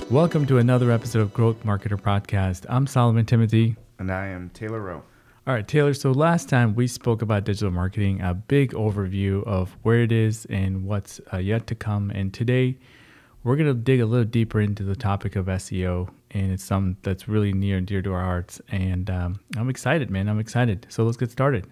Welcome to another episode of Growth Marketer Podcast. I'm Solomon Timothy. And I am Taylor Rowe. All right, Taylor. So last time we spoke about digital marketing, a big overview of where it is and what's yet to come. And today we're going to dig a little deeper into the topic of SEO. And it's something that's really near and dear to our hearts. And I'm excited, man. I'm excited. So let's get started.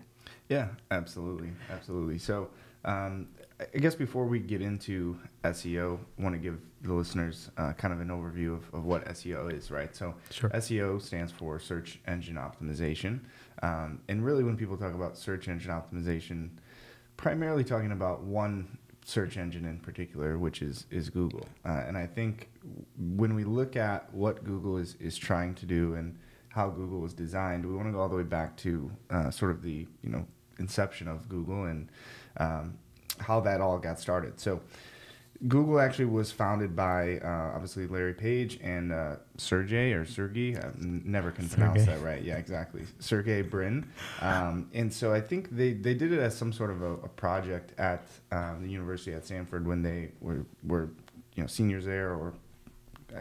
Yeah, absolutely. Absolutely. So I guess before we get into SEO, I want to give the listeners kind of an overview of what SEO is, right? So Sure. SEO stands for search engine optimization. And really when people talk about search engine optimization, primarily talking about one search engine in particular, which is Google. And I think when we look at what Google is trying to do and how Google was designed, we want to go all the way back to sort of the inception of Google and how that all got started. So Google actually was founded by obviously Larry Page and Sergey, I never can pronounce that right. Yeah, exactly. Sergey Brin. And so I think they did it as some sort of a project at the university at Stanford when they were seniors there, or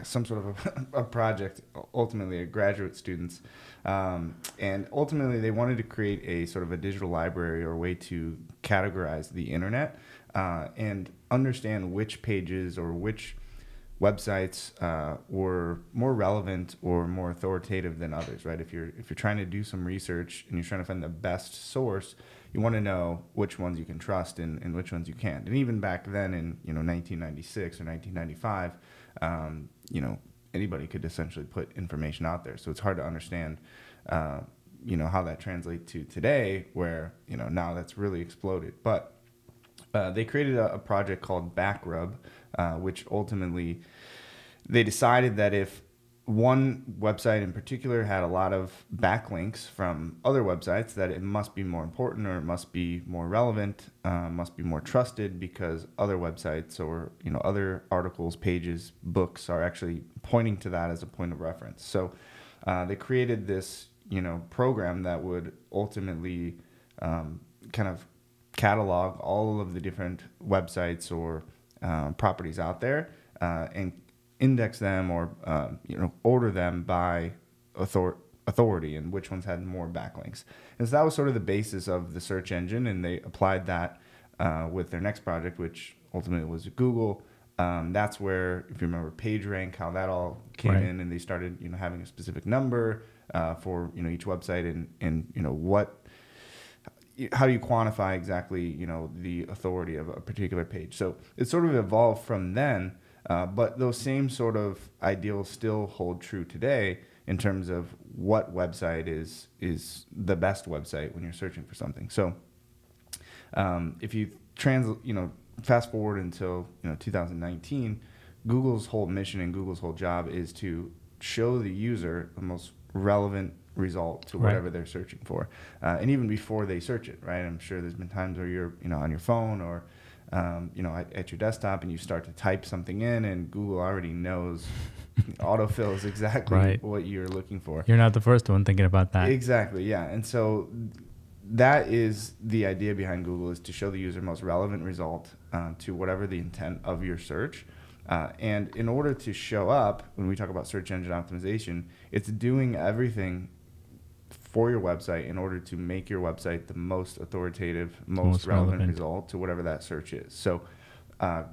some sort of a project, ultimately graduate students. And ultimately they wanted to create a sort of a digital library or way to categorize the internet and understand which pages or which websites were more relevant or more authoritative than others, right? If you're trying to do some research and you're trying to find the best source, you want to know which ones you can trust and which ones you can't. And even back then in 1996 or 1995, anybody could essentially put information out there. So it's hard to understand, how that translates to today, where now that's really exploded. But they created a project called Backrub, which ultimately they decided that if one website in particular had a lot of backlinks from other websites, that it must be more important, or it must be more relevant, must be more trusted, because other websites or other articles, pages, books are actually pointing to that as a point of reference. So they created this program that would ultimately kind of catalog all of the different websites or properties out there and index them or order them by authority and which ones had more backlinks. And so that was sort of the basis of the search engine, and they applied that with their next project, which ultimately was Google. That's where, if you remember PageRank, how that all came Right. in, and they started having a specific number for each website and how do you quantify exactly the authority of a particular page. So it sort of evolved from then, but those same sort of ideals still hold true today in terms of what website is the best website when you're searching for something. So if you fast forward until 2019, Google's whole mission and Google's whole job is to show the user the most relevant result to whatever they're searching for, and even before they search it, right? I'm sure there's been times where you're on your phone or at your desktop, and you start to type something in, and Google already knows, autofills exactly what you're looking for. You're not the first one thinking about that. Exactly, yeah. And so that is the idea behind Google, is to show the user most relevant result to whatever the intent of your search. And in order to show up, when we talk about search engine optimization, it's doing everything for your website in order to make your website the most authoritative, most relevant result to whatever that search is. So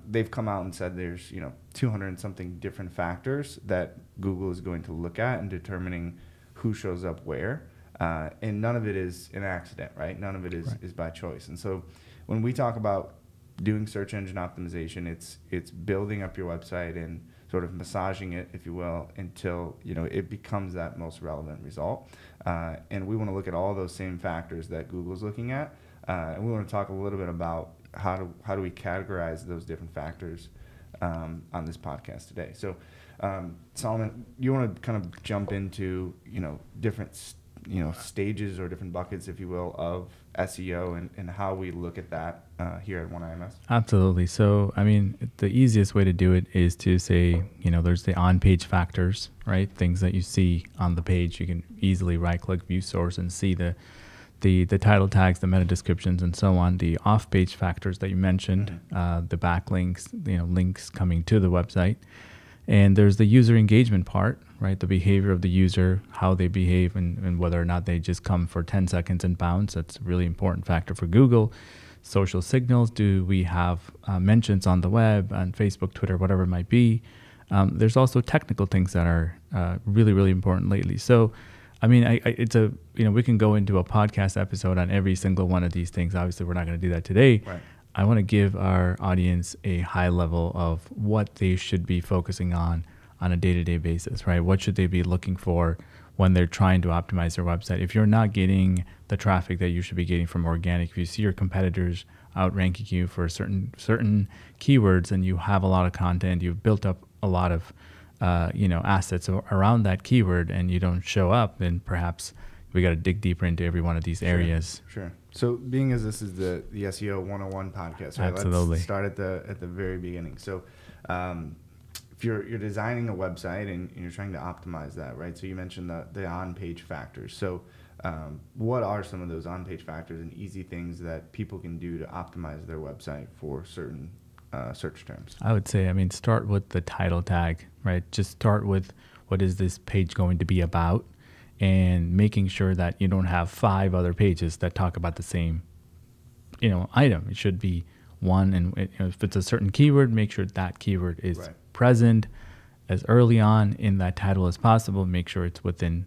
they've come out and said there's 200 and something different factors that Google is going to look at in determining who shows up where, and none of it is an accident, right? None of it is by choice. And so when we talk about doing search engine optimization, it's building up your website and sort of massaging it, if you will, until it becomes that most relevant result. And we want to look at all those same factors that Google's looking at, and we want to talk a little bit about how do we categorize those different factors on this podcast today. So, Solomon, you want to kind of jump into different stages or different buckets, if you will, of SEO and how we look at that here at OneIMS? Absolutely. So, I mean, the easiest way to do it is to say, there's the on-page factors, right? Things that you see on the page. You can easily right-click view source and see the title tags, the meta descriptions, and so on. The off-page factors that you mentioned, the backlinks, links coming to the website. And there's the user engagement part, right? The behavior of the user, how they behave, and whether or not they just come for 10 seconds and bounce. That's a really important factor for Google. Social signals. Do we have mentions on the web, on Facebook, Twitter, whatever it might be? There's also technical things that are really, really important lately. So, I mean, we can go into a podcast episode on every single one of these things. Obviously, we're not going to do that today. Right. I want to give our audience a high level of what they should be focusing on a day-to-day basis, right? What should they be looking for when they're trying to optimize their website? If you're not getting the traffic that you should be getting from organic, if you see your competitors outranking you for certain keywords and you have a lot of content, you've built up a lot of assets around that keyword and you don't show up, then perhaps we got to dig deeper into every one of these areas. Sure. So being as this is the SEO 101 podcast, right? Absolutely. Let's start at the very beginning. So if you're designing a website and you're trying to optimize that, right? So you mentioned the on-page factors. So what are some of those on-page factors and easy things that people can do to optimize their website for certain search terms? I would say, start with the title tag, right? Just start with what is this page going to be about, and making sure that you don't have 5 other pages that talk about the same, item. It should be one, and if it's a certain keyword, make sure that keyword is present as early on in that title as possible. Make sure it's within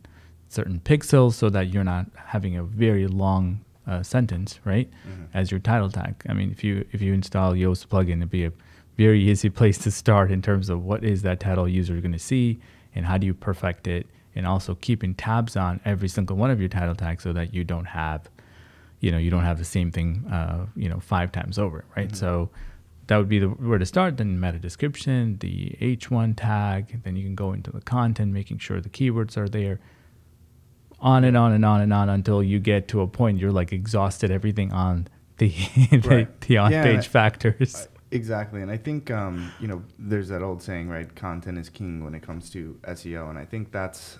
certain pixels so that you're not having a very long sentence, right? As your title tag. If you install Yoast plugin, it'd be a very easy place to start in terms of what is that title user going to see and how do you perfect it, and also keeping tabs on every single one of your title tags so that you don't have, the same thing, 5 times over, right? So that would be where to start. Then meta description, the H1 tag, then you can go into the content, making sure the keywords are there, on and on and on and on until you get to a point you're like exhausted everything on the the on-page factors. Exactly. And I think, there's that old saying, right? Content is king when it comes to SEO. And I think that's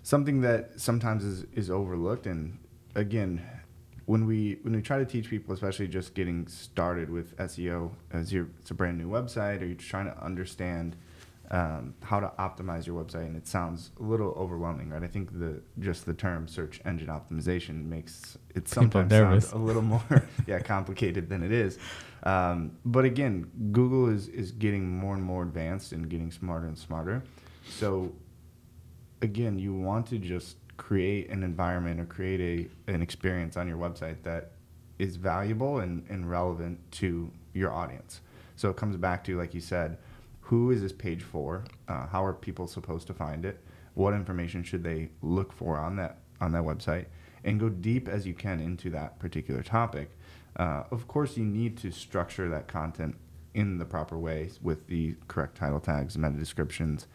something that sometimes is overlooked. And again, when we try to teach people, especially just getting started with SEO, it's a brand new website, or you're just trying to understand how to optimize your website, and it sounds a little overwhelming, right? I think the term search engine optimization makes it sometimes sound a little more complicated than it is. But again, Google is getting more and more advanced and getting smarter and smarter. So again, you want to just create an environment or create an experience on your website that is valuable and relevant to your audience. So it comes back to, like you said, who is this page for? How are people supposed to find it? What information should they look for on that website? And go deep as you can into that particular topic. Of course, you need to structure that content in the proper way with the correct title tags, meta descriptions.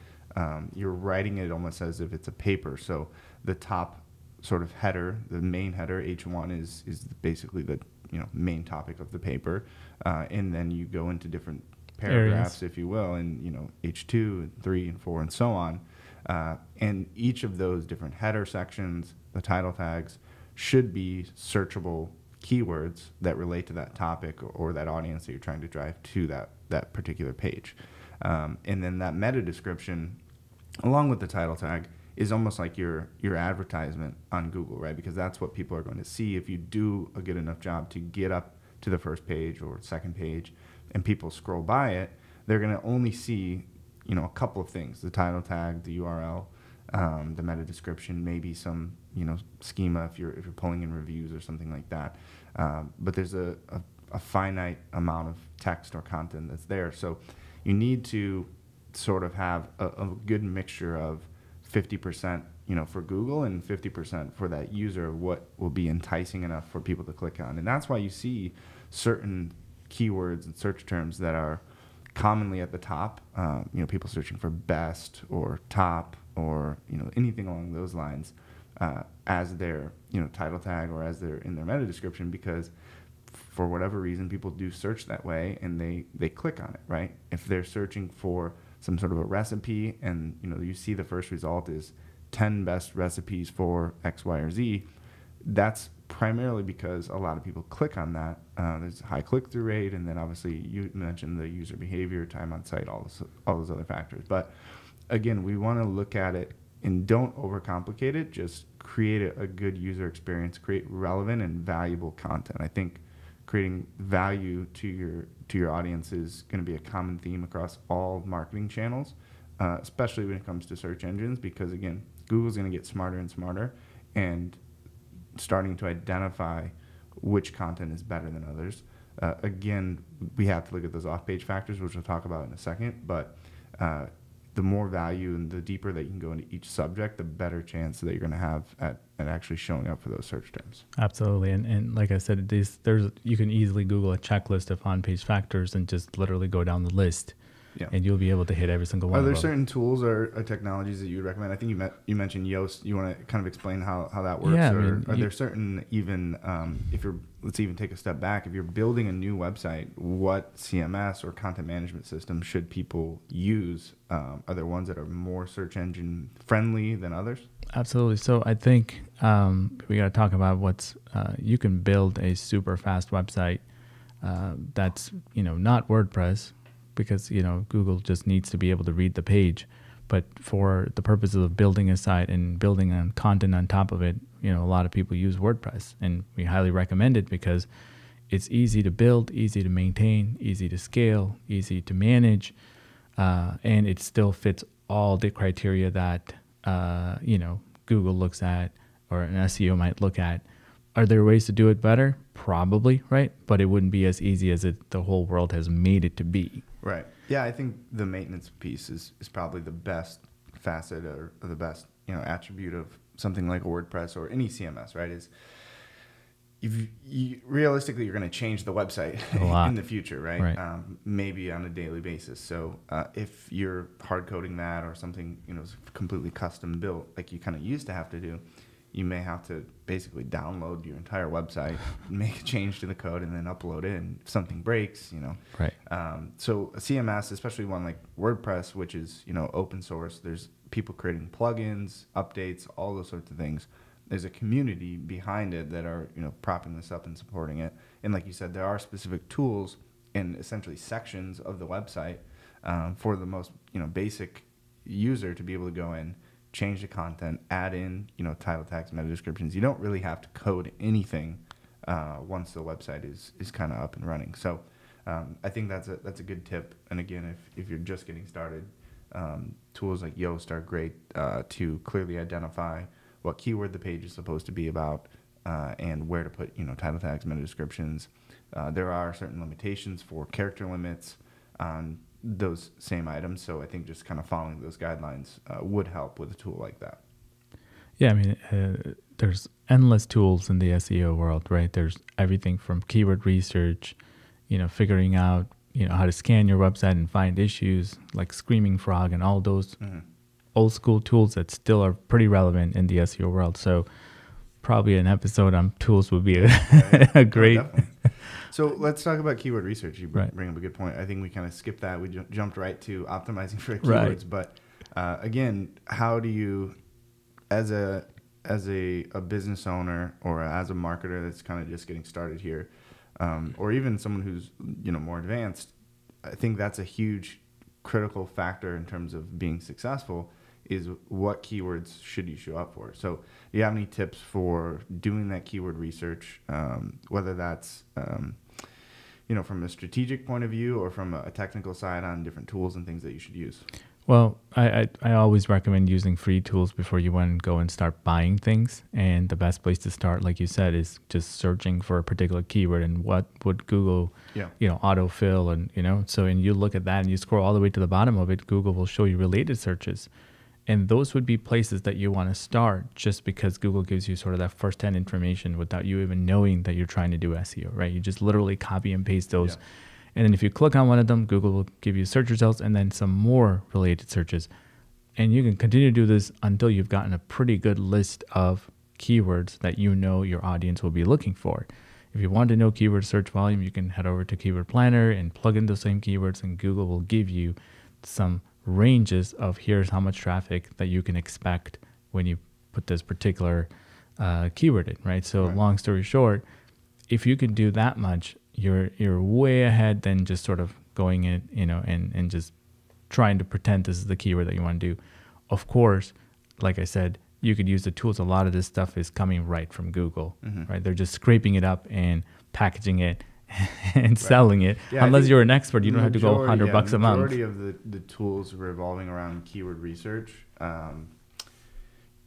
You're writing it almost as if it's a paper. So the top sort of header, the main header, H1 is basically the main topic of the paper, and then you go into different paragraphs, if you will, and H2 and 3 and 4 and so on, and each of those different header sections, the title tags, should be searchable keywords that relate to that topic or that audience that you're trying to drive to that particular page, and then that meta description along with the title tag is almost like your advertisement on Google, right? Because that's what people are going to see if you do a good enough job to get up to the first page or second page, and people scroll by it. They're going to only see, a couple of things: the title tag, the URL, the meta description, maybe some, schema if you're pulling in reviews or something like that. But there's a finite amount of text or content that's there. So you need to sort of have a good mixture of 50%, for Google and 50% for that user, what will be enticing enough for people to click on. And that's why you see certain keywords and search terms that are commonly at the top, people searching for best or top or, anything along those lines, as their, title tag or as their in their meta description, because for whatever reason, people do search that way and they click on it, right? If they're searching for some sort of a recipe and, you see the first result is 10 best recipes for X, Y, or Z, that's primarily because a lot of people click on that. There's a high click-through rate, and then obviously you mentioned the user behavior, time on site, all those other factors. But again, we want to look at it and don't overcomplicate it. Just create a good user experience, create relevant and valuable content. I think creating value to your audience is going to be a common theme across all marketing channels, especially when it comes to search engines, because again, Google's going to get smarter and smarter and starting to identify which content is better than others. Again, we have to look at those off-page factors, which we'll talk about in a second, but the more value and the deeper that you can go into each subject, the better chance that you're going to have at actually showing up for those search terms. Absolutely. And like I said, you can easily Google a checklist of on-page factors and just literally go down the list. Yeah. And you'll be able to hit every single one. Are there certain tools or technologies that you would recommend? I think you mentioned Yoast. You want to kind of explain how that works? Yeah, or are there certain, even let's even take a step back. If you're building a new website, what CMS or content management system should people use? Are there ones that are more search engine friendly than others? Absolutely. So I think we got to talk about you can build a super fast website that's not WordPress, because Google just needs to be able to read the page. But for the purposes of building a site and building on content on top of it, a lot of people use WordPress, and we highly recommend it because it's easy to build, easy to maintain, easy to scale, easy to manage, and it still fits all the criteria that Google looks at or an SEO might look at. Are there ways to do it better? Probably, right? But it wouldn't be as easy as the whole world has made it to be. Right. Yeah, I think the maintenance piece is probably the best facet or the best attribute of something like WordPress or any CMS, right? Is realistically, you're going to change the website in the future, right? Maybe on a daily basis. So if you're hard coding that or something is completely custom built, like you kind of used to have to do, you may have to basically download your entire website, make a change to the code, and then upload it. And if something breaks, Right. So a CMS, especially one like WordPress, which is open source, there's people creating plugins, updates, all those sorts of things. There's a community behind it that are propping this up and supporting it. And like you said, there are specific tools and essentially sections of the website for the most basic user to be able to go in, change the content, add in title tags, meta descriptions. You don't really have to code anything once the website is kind of up and running. So I think that's a good tip. And again, if you're just getting started, tools like Yoast are great to clearly identify what keyword the page is supposed to be about and where to put title tags, meta descriptions. There are certain limitations for character limits on those same items. So I think just kind of following those guidelines would help with a tool like that. Yeah, I mean, there's endless tools in the SEO world, right? There's everything from keyword research, figuring out, how to scan your website and find issues like Screaming Frog and all those old school tools that still are pretty relevant in the SEO world. So probably an episode on tools would be a great... So let's talk about keyword research. You bring up a good point. I think we kind of skipped that. We jumped right to optimizing for keywords. Right. But again, how do you, as a business owner or as a marketer that's kind of just getting started here, or even someone who's more advanced, I think that's a huge critical factor in terms of being successful. Is what keywords should you show up for? So do you have any tips for doing that keyword research, whether that's from a strategic point of view or from a technical side on different tools and things that you should use? Well, I always recommend using free tools before you want to go and start buying things. And the best place to start, like you said, is just searching for a particular keyword and what would Google, autofill and you look at that and you scroll all the way to the bottom of it, Google will show you related searches. And those would be places that you want to start just because Google gives you sort of that first-hand information without you even knowing that you're trying to do SEO, right? You just literally copy and paste those. Yeah. And then if you click on one of them, Google will give you search results and then some more related searches. And you can continue to do this until you've gotten a pretty good list of keywords that your audience will be looking for. If you want to know keyword search volume, you can head over to Keyword Planner and plug in those same keywords, and Google will give you some ranges of here's how much traffic that you can expect when you put this particular keyworded, right? So Right. long story short, if you can do that much, you're way ahead than just sort of going in, and just trying to pretend this is the keyword that you want to do. Of course, like I said, you could use the tools. A lot of this stuff is coming right from Google, right? They're just scraping it up and packaging it and selling it. Yeah, Unless you're an expert, you don't have to go $100 a month. Majority of the tools revolving around keyword research,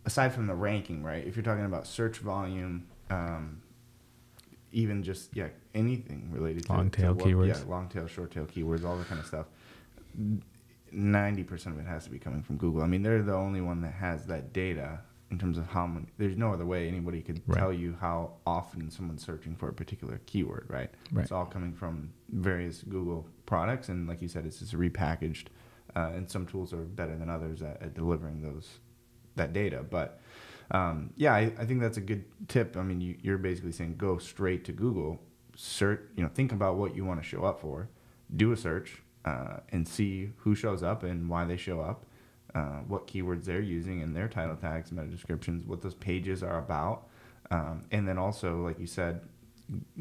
aside from the ranking, right? If you're talking about search volume, even just anything related to Long tail keywords, long tail, short tail keywords, all that kind of stuff. 90% of it has to be coming from Google. I mean, they're the only one that has that data in terms of how many. There's no other way anybody could tell you how often someone's searching for a particular keyword, right? It's all coming from various Google products, and like you said, it's just repackaged. And some tools are better than others at delivering that data. But I think that's a good tip. I mean, you're basically saying go straight to Google, search. Think about what you want to show up for, do a search. And see who shows up and why they show up, what keywords they're using in their title tags, meta descriptions, what those pages are about. And then also, like you said,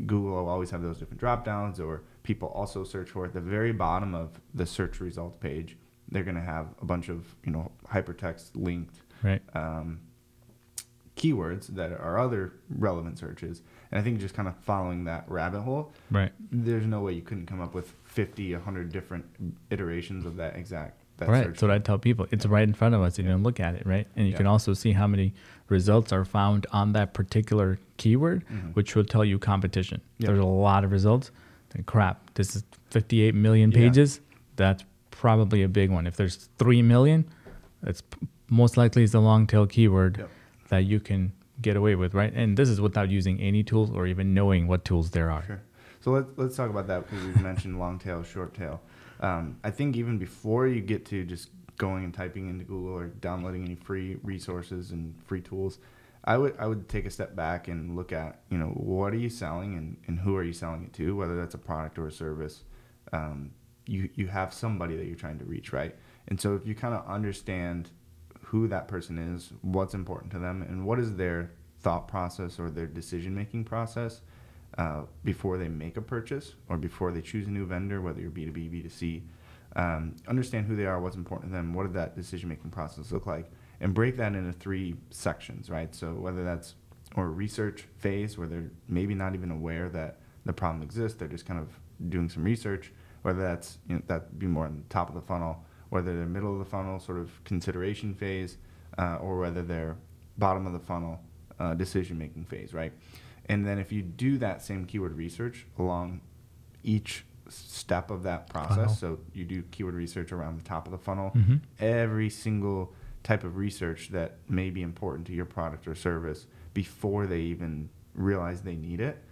Google will always have those different drop downs, or people also search for at the very bottom of the search results page. They're going to have a bunch of hypertext linked keywords that are other relevant searches. And I think just kind of following that rabbit hole, there's no way you couldn't come up with 50, 100 different iterations of that search. So I tell people, it's right in front of us. You can look at it, right? And you can also see how many results are found on that particular keyword, which will tell you competition. There's a lot of results. And crap, this is 58 million pages. That's probably a big one. If there's 3 million, it's most likely is the long tail keyword that you can get away with, right? And this is without using any tools or even knowing what tools there are. Sure. So let's talk about that, because we've mentioned long tail, short tail. I think even before you get to just going and typing into Google or downloading any free resources and free tools, I would take a step back and look at, what are you selling and who are you selling it to, whether that's a product or a service. You have somebody that you're trying to reach, right? And so if you kind of understand who that person is, what's important to them, and what is their thought process or their decision-making process before they make a purchase or before they choose a new vendor, whether you're B2B, B2C, understand who they are, what's important to them, what does that decision-making process look like, and break that into 3 sections, right? So whether that's a research phase where they're maybe not even aware that the problem exists, they're just kind of doing some research, whether that's, that'd be more on the top of the funnel, whether they're middle of the funnel, sort of consideration phase, or whether they're bottom of the funnel, decision-making phase, right? And then if you do that same keyword research along each step of that process, so you do keyword research around the top of the funnel, every single type of research that may be important to your product or service before they even realize they need it,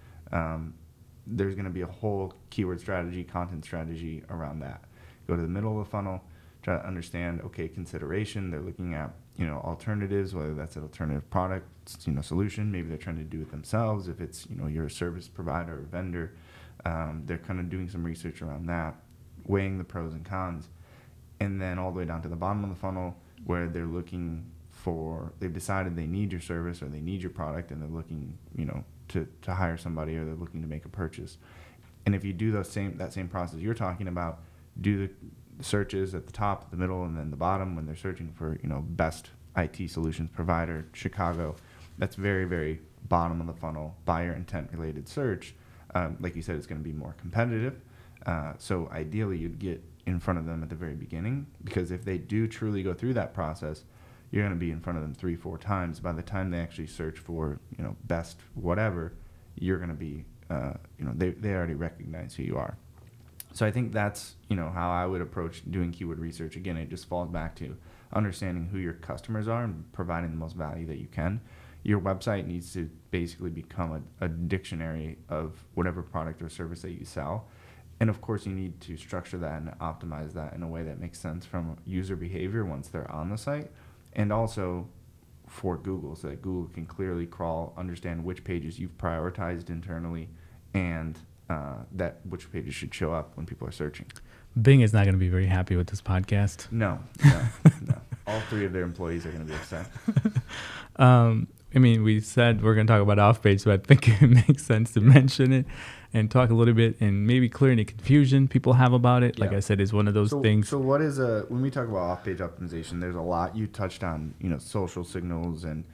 there's going to be a whole keyword strategy, content strategy around that. Go to the middle of the funnel, try to understand, consideration. They're looking at, alternatives, whether that's an alternative product, solution. Maybe they're trying to do it themselves. If it's, you're a service provider or vendor, they're kind of doing some research around that, weighing the pros and cons. And then all the way down to the bottom of the funnel where they're looking for, they've decided they need your service or they need your product, and they're looking, to hire somebody, or they're looking to make a purchase. And if you do that same process you're talking about, do the searches at the top, the middle, and then the bottom when they're searching for, best IT solutions provider, Chicago. That's very, very bottom of the funnel, buyer intent related search. Like you said, it's going to be more competitive. So ideally you'd get in front of them at the very beginning, because if they do truly go through that process, you're going to be in front of them 3-4 times. By the time they actually search for, best whatever, you're going to be, they already recognize who you are. So I think that's, how I would approach doing keyword research. Again, it just falls back to understanding who your customers are and providing the most value that you can. Your website needs to basically become a dictionary of whatever product or service that you sell. And of course, you need to structure that and optimize that in a way that makes sense from user behavior once they're on the site, and also for Google, so that Google can clearly crawl, understand which pages you've prioritized internally, and that which pages should show up when people are searching. Bing is not going to be very happy with this podcast. No. All 3 of their employees are going to be upset. I mean, we said we're going to talk about off page, but I think it makes sense to mention it and talk a little bit and maybe clear any confusion people have about it. Like I said, is one of those things. So what is when we talk about off page optimization, there's a lot you touched on, social signals and,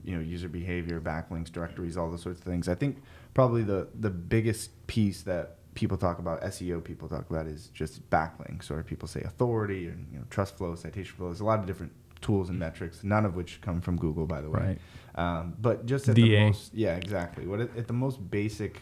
user behavior, backlinks, directories, all those sorts of things. I think probably the biggest piece that people talk about, SEO people talk about, is just backlinks, or people say authority, or trust flow, citation flow. There's a lot of different tools and metrics, none of which come from Google, by the way. Right. But just at the most, exactly. At the most basic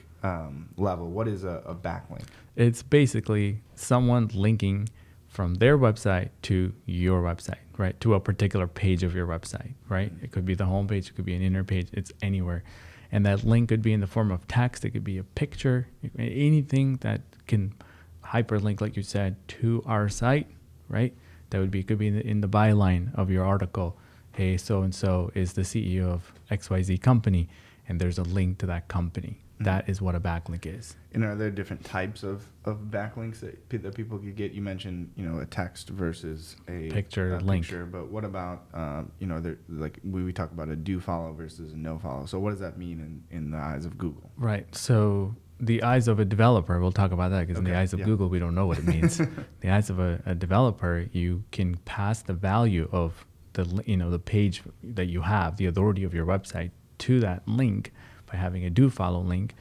level, what is a backlink? It's basically someone linking from their website to your website, right? To a particular page of your website, right? It could be the home page, it could be an inner page, it's anywhere. And that link could be in the form of text, it could be a picture, anything that can hyperlink, like you said, to our site, right? That would be, could be in the byline of your article. Hey, so-and-so is the CEO of XYZ company, and there's a link to that company. That is what a backlink is. And are there different types of backlinks that people could get? You mentioned, a text versus a picture link. But what about, like we talk about a do follow versus a no follow. So what does that mean in the eyes of Google? Right. So the eyes of a developer, we'll talk about that, because in the eyes of Google, we don't know what it means. The eyes of a developer, you can pass the value of the page that you have, the authority of your website, to that link by having a do follow link,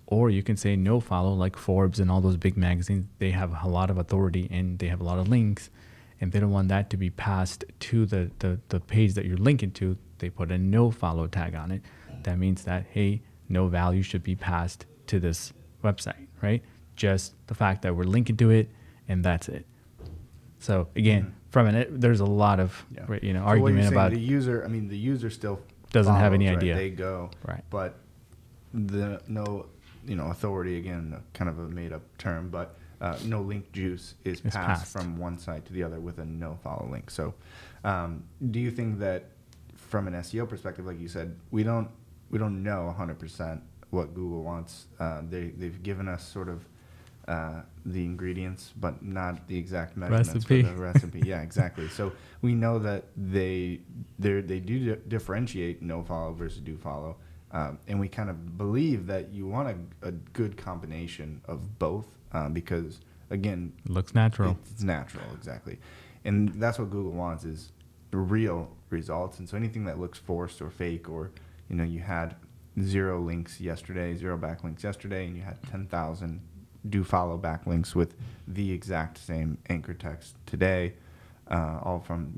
or you can say no follow, like Forbes and all those big magazines. They have a lot of authority and they have a lot of links, and they don't want that to be passed to the page that you're linking to. They put a no follow tag on it. That means that, hey, no value should be passed to this website, right? Just the fact that we're linking to it, and that's it. So again, there's a lot of argument about the user. The user still doesn't have any right? idea. They go, right? But the no, authority, again, kind of a made up term, but no link juice is passed from one site to the other with a no follow link. So, do you think that from an SEO perspective, like you said, we don't know 100% what Google wants? They've given us sort of the ingredients, but not the exact measurements for the recipe. Yeah, exactly. So we know that they do differentiate no follow versus do follow, and we kind of believe that you want a good combination of both, because again, it looks natural. It's natural, exactly, and that's what Google wants, is the real results. And so anything that looks forced or fake, or you had 0 links yesterday, 0 backlinks yesterday, and you had 10,000 do follow backlinks with the exact same anchor text today, all from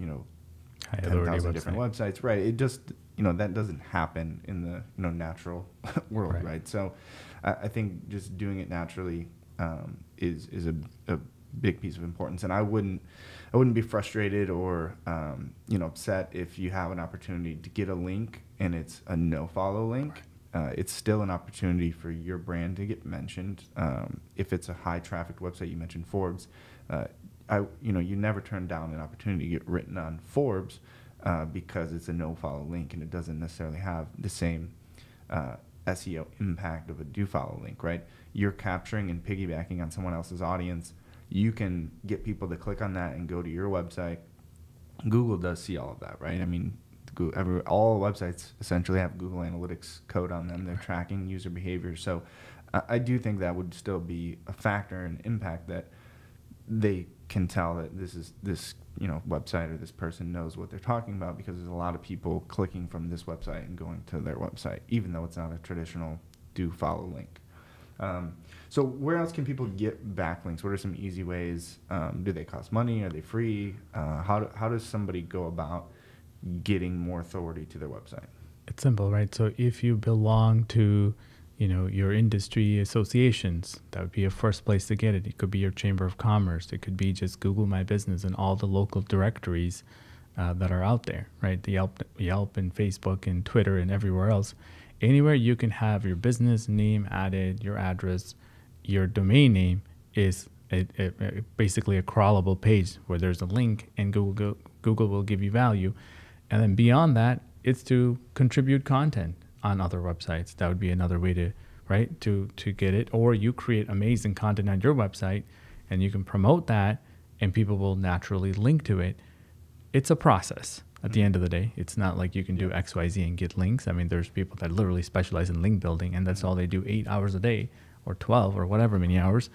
10,000 different websites, right? It just that doesn't happen in the natural world, right? So I think just doing it naturally is a big piece of importance. And I wouldn't be frustrated or upset if you have an opportunity to get a link and it's a no follow link. Right. It's still an opportunity for your brand to get mentioned. If it's a high traffic website, you mentioned Forbes, you never turn down an opportunity to get written on Forbes because it's a no follow link and it doesn't necessarily have the same SEO impact of a do follow link, right? You're capturing and piggybacking on someone else's audience. You can get people to click on that and go to your website. Google does see all of that, right? All websites essentially have Google Analytics code on them. They're tracking user behavior. So I do think that would still be a factor and impact, that they can tell that this website or this person knows what they're talking about, because there's a lot of people clicking from this website and going to their website, even though it's not a traditional do follow link. So where else can people get backlinks? What are some easy ways? Do they cost money? Are they free? How does somebody go about getting more authority to their website? It's simple, right? So if you belong to, your industry associations, that would be a first place to get it. It could be your Chamber of Commerce. It could be just Google My Business and all the local directories that are out there, right? The Yelp and Facebook and Twitter and everywhere else. Anywhere you can have your business name added, your address, your domain name is basically a crawlable page where there's a link, and Google will give you value. And then beyond that, it's to contribute content on other websites. That would be another way to get it. Or you create amazing content on your website and you can promote that, and people will naturally link to it. It's a process. at the end of the day. It's not like you can do XYZ and get links. I mean, there's people that literally specialize in link building, and that's all they do 8 hours a day or 12 or whatever many hours.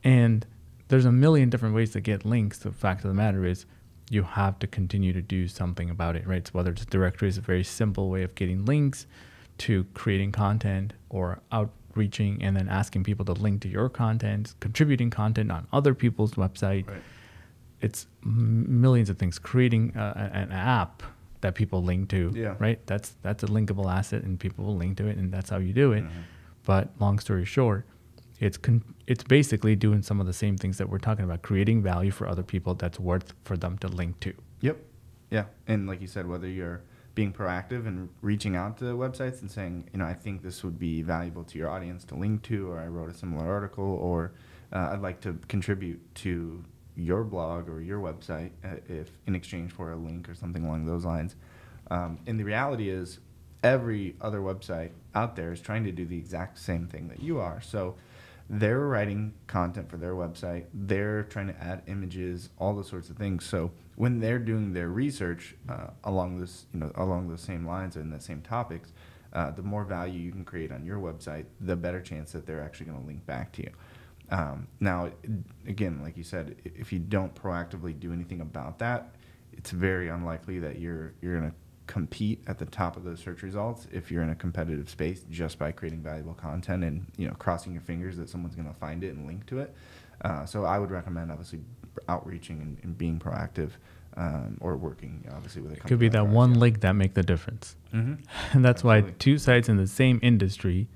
And there's a million different ways to get links. The fact of the matter is you have to continue to do something about it, right? So whether it's directories, a very simple way of getting links, to creating content or outreaching and then asking people to link to your content, contributing content on other people's website. Right. It's millions of things. Creating an app that people link to, right? That's a linkable asset, and people will link to it, and that's how you do it. But long story short, it's basically doing some of the same things that we're talking about, creating value for other people that's worth for them to link to. Yep. Yeah. And like you said, whether you're being proactive and reaching out to websites and saying, I think this would be valuable to your audience to link to, or I wrote a similar article, or I'd like to contribute to your blog or your website if in exchange for a link or something along those lines. And the reality is every other website out there is trying to do the exact same thing that you are. So they're writing content for their website. They're trying to add images, all those sorts of things. So when they're doing their research along those same lines and the same topics, the more value you can create on your website, the better chance that they're actually going to link back to you. Now, again, like you said, if you don't proactively do anything about that, it's very unlikely that you're going to compete at the top of those search results if you're in a competitive space just by creating valuable content and crossing your fingers that someone's going to find it and link to it. So I would recommend obviously outreaching and being proactive, or working obviously with a company. Could be like that ours, one link that make the difference. And that's Absolutely. why two sites in the same industry,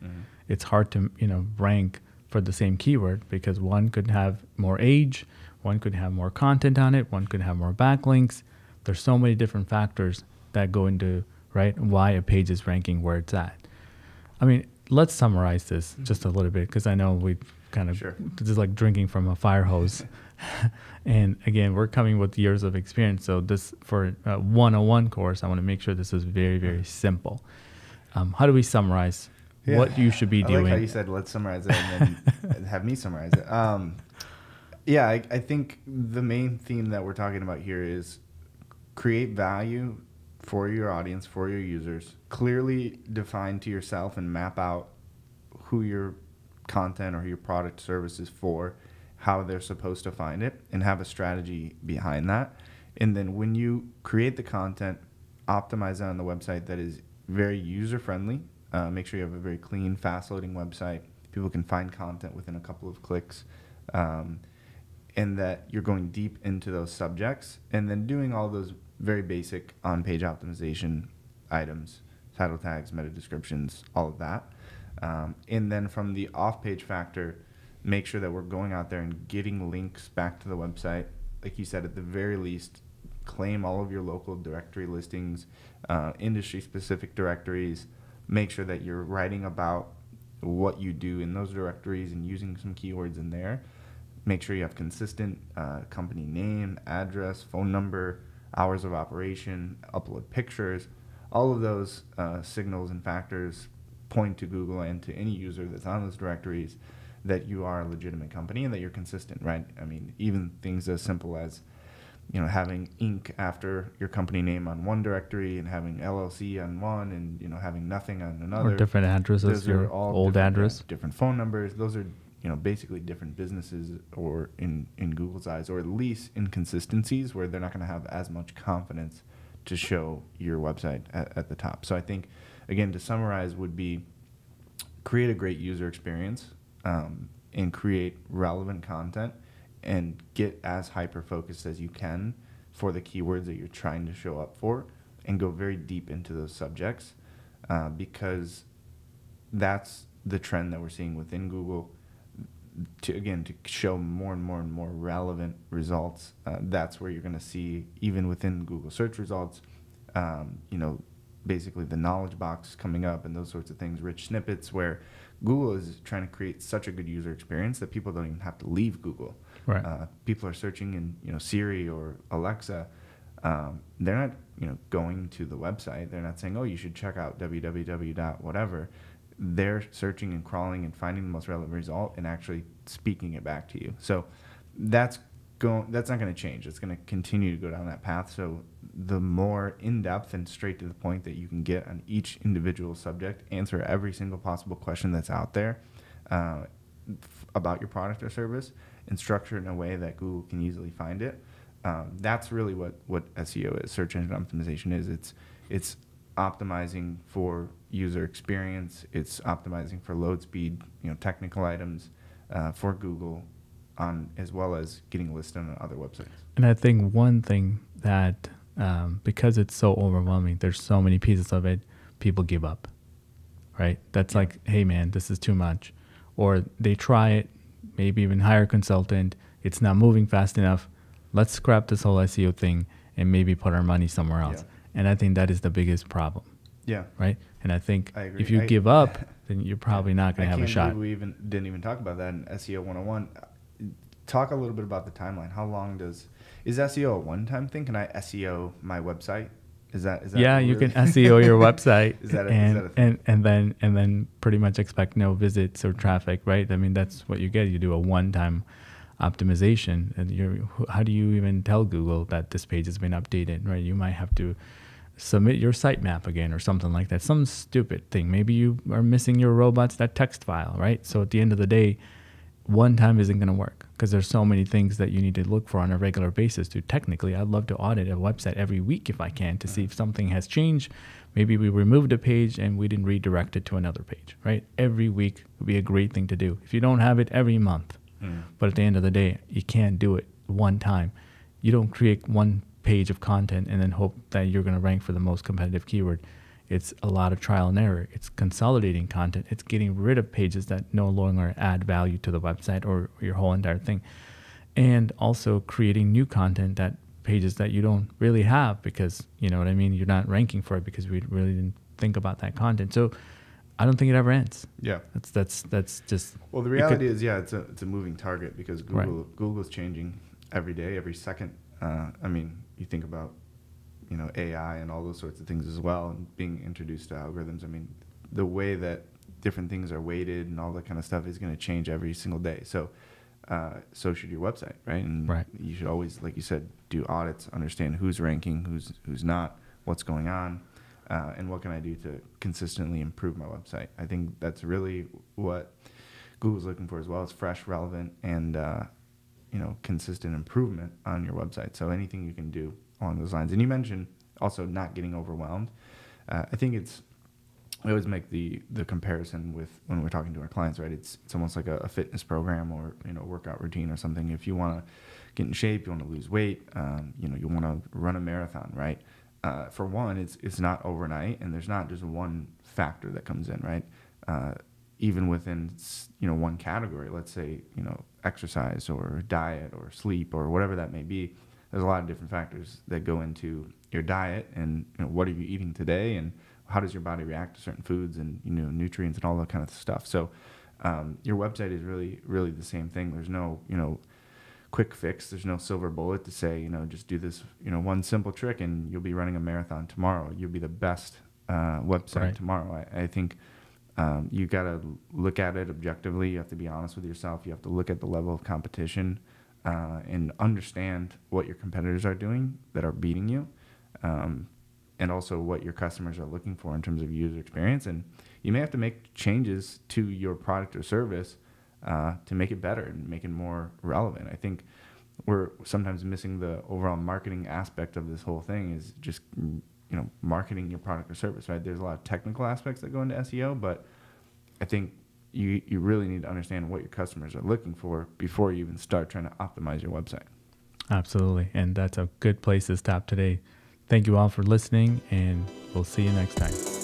it's hard to rank for the same keyword, because one could have more age, one could have more content on it, one could have more backlinks. There's so many different factors that go into why a page is ranking where it's at. I mean, let's summarize this just a little bit, because I know we kind of this is like drinking from a fire hose. And again, we're coming with years of experience, so this for a 101 course, I want to make sure this is very, very simple. How do we summarize what you should be doing? I like how you said let's summarize it and then have me summarize it. I think the main theme that we're talking about here is create value for your audience, for your users. Clearly define to yourself and map out who your content or your product service is for, how they're supposed to find it, and have a strategy behind that. And then when you create the content, optimize that on the website that is very user-friendly. Make sure you have a very clean, fast-loading website. People can find content within a couple of clicks. And that you're going deep into those subjects, and then doing all those very basic on-page optimization items, title tags, meta descriptions, all of that. And then from the off-page factor, make sure that we're going out there and getting links back to the website. Like you said, at the very least, claim all of your local directory listings, industry-specific directories. Make sure that you're writing about what you do in those directories and using some keywords in there. Make sure you have consistent company name, address, phone number, hours of operation, upload pictures. All of those signals and factors point to Google and to any user that's on those directories that you are a legitimate company and that you're consistent, right? I mean, even things as simple as, having Inc. after your company name on one directory and having LLC on one and, having nothing on another. Or different addresses, your old address. Different phone numbers. Those are, basically different businesses, or in Google's eyes, or at least inconsistencies where they're not going to have as much confidence to show your website at the top. So I think, again, to summarize would be create a great user experience, and create relevant content, and get as hyper-focused as you can for the keywords that you're trying to show up for, and go very deep into those subjects, because that's the trend that we're seeing within Google. To show more and more and more relevant results, that's where you're going to see, even within Google search results, basically the knowledge box coming up and those sorts of things, rich snippets, where Google is trying to create such a good user experience that people don't even have to leave Google. Right. People are searching in Siri or Alexa. They're not going to the website. They're not saying, oh, you should check out www.whatever. They're searching and crawling and finding the most relevant result and actually speaking it back to you. So that's that's not going to change. It's going to continue to go down that path. So the more in-depth and straight to the point that you can get on each individual subject, answer every single possible question that's out there about your product or service, and structure it in a way that Google can easily find it. That's really what SEO is. Search engine optimization is. It's optimizing for user experience. It's optimizing for load speed, technical items for Google, as well as getting listed on other websites. And I think one thing that, because it's so overwhelming, there's so many pieces of it, people give up, right? That's like, hey man, this is too much. Or they try it, maybe even hire a consultant. It's not moving fast enough. Let's scrap this whole SEO thing and maybe put our money somewhere else. Yeah. And I think that is the biggest problem. Yeah. Right. And I think if you give up, then you're probably not going to have a shot. We didn't even talk about that in SEO 101. Talk a little bit about the timeline. How long is SEO a one-time thing? Can I SEO my website? Is that yeah, really? You can SEO your website is that a thing? and then pretty much expect no visits or traffic, right? I mean, that's what you get. You do a one-time optimization, and how do you even tell Google that this page has been updated, right? You might have to submit your sitemap again or something like that, some stupid thing. Maybe you are missing your robots.txt file, right? So at the end of the day, one time isn't going to work because there's so many things that you need to look for on a regular basis. Technically, I'd love to audit a website every week if I can to see if something has changed. Maybe we removed a page and we didn't redirect it to another page, right? Every week would be a great thing to do. If you don't have it, every month. But at the end of the day, you can't do it one time. You don't create one page of content and then hope that you're going to rank for the most competitive keyword. It's a lot of trial and error. It's consolidating content. It's getting rid of pages that no longer add value to the website or your whole entire thing. And also creating new content, that pages that you don't really have because, you know what I mean, you're not ranking for it because we really didn't think about that content. So I don't think it ever ends. Yeah. That's just... Well, the reality is, it's a moving target because Google's changing every day, every second. I mean, you think about, AI and all those sorts of things as well, and being introduced to algorithms. I mean, the way that different things are weighted and all that kind of stuff is going to change every single day. So should your website, right? And you should always, like you said, do audits, understand who's ranking, who's not, what's going on, and what can I do to consistently improve my website. I think that's really what Google's looking for as well. It's fresh, relevant, and consistent improvement on your website. So anything you can do along those lines. And you mentioned also not getting overwhelmed. I think we always make the comparison with when we're talking to our clients, right? It's almost like a fitness program or workout routine or something. If you want to get in shape, you want to lose weight, you want to run a marathon, right? For one, it's not overnight, and there's not just one factor that comes in, right? Even within one category, let's say exercise or diet or sleep or whatever that may be, there's a lot of different factors that go into your diet and what are you eating today and how does your body react to certain foods and nutrients and all that kind of stuff. So your website is really the same thing. There's no quick fix. There's no silver bullet to say just do this one simple trick and you'll be running a marathon tomorrow. You'll be the best website tomorrow. I think you got to look at it objectively. You have to be honest with yourself. You have to look at the level of competition and understand what your competitors are doing that are beating you, and also what your customers are looking for in terms of user experience. And you may have to make changes to your product or service to make it better and make it more relevant. I think we're sometimes missing the overall marketing aspect of this whole thing is just marketing your product or service, right? There's a lot of technical aspects that go into SEO, but I think you really need to understand what your customers are looking for before you even start trying to optimize your website. Absolutely. And that's a good place to stop today. Thank you all for listening, and we'll see you next time.